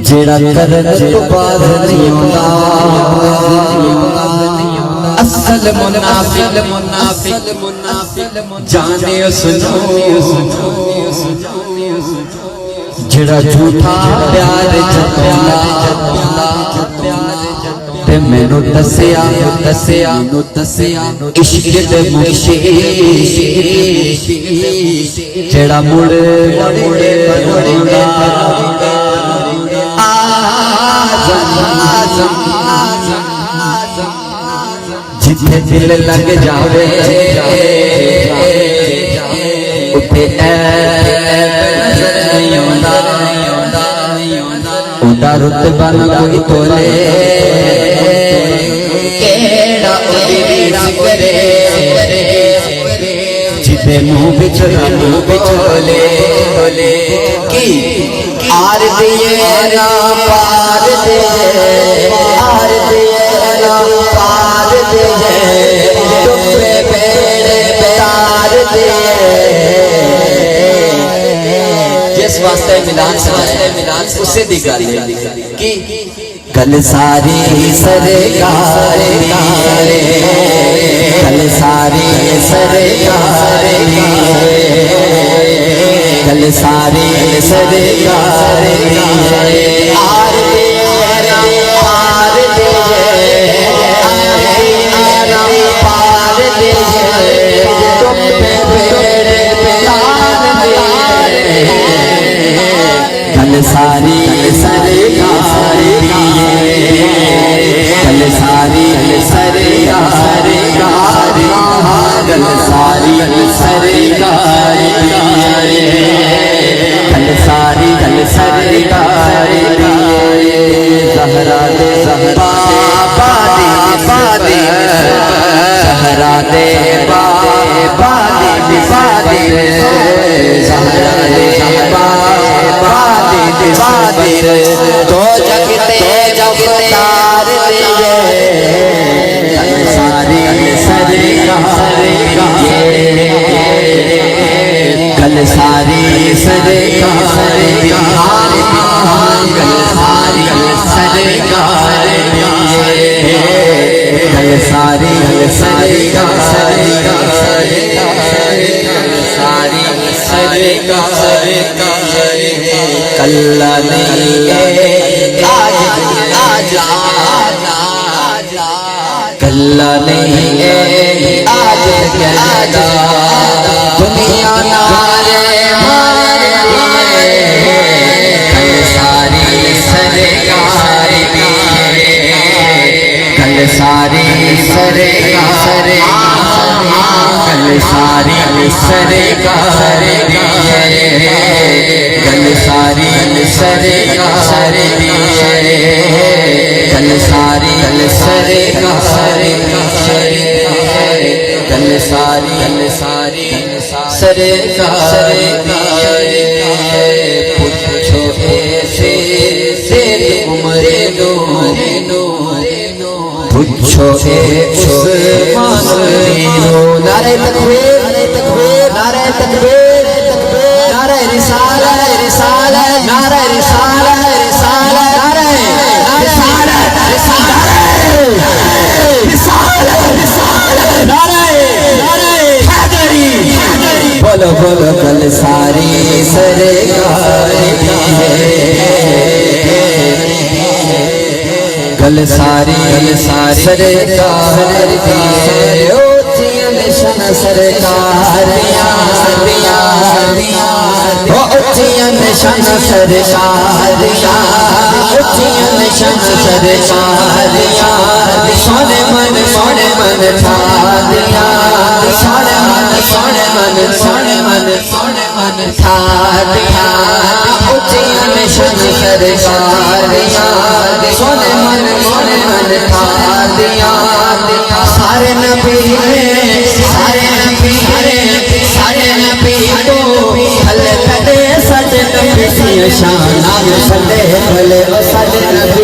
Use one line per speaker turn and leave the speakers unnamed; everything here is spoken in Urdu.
جڑا کرن تو بعد نہیں ہوندا اصل منافق جانے سنو جڑا جھوٹا پیار جتنا تے مینوں دسیا عشق دے مشی جڑا مڑ جتھے دل لگ جاوے اتے نظر نہیں آندا اوندا رتبہ نہ کوئی تولے کیڑا اودی ریس کرے جدے منہ بچھولے کی آر دیے نا پار دیے آر دیے نا پار دیے ڈبے بیڑے تار دیے جس واسطے ملان اسے دی گل کی کل ساری سرکار کل ساری سرکار کل ساری سرکار آر پار پار کل ساری سرکار کل ساری سرکار کل ساری سرکار کل ساری سرکار زہرا دے بابا دی زہرا دے بابا دی زہرا دے بابا دی تو جگتے جب تار دیے کل ساری سرکار کل ساری سرکار کل ساری سرکار کل ساری سرکار ساری سرکار کل نہیں آج کل نہیں آج کہتا دنیا نارے کل ساری سرکار کل ساری سرکار کل ساری سرکار کل ساری سرکار کل ساری سرکار کل ساری سرکار پوچھو ایسے زید عمر پوچھو عثمان نعرہ تکبیر نعرہ تکبیر نعرہ رسالت نعرہ رسالت نعرہ بولو بولو کل ساری سرکار کل ساری سرکار اچھیاں نشان سرکار اچھیاں نشان سرکار اچھیاں نشان سرکار سونے من تھا دیا سونے من تھا دیا اچھیاں نشان سرکار سونے من تھا دیا سارے نبی تو حل کدے سجن نبی شان آل سلے بھلے سجن نبی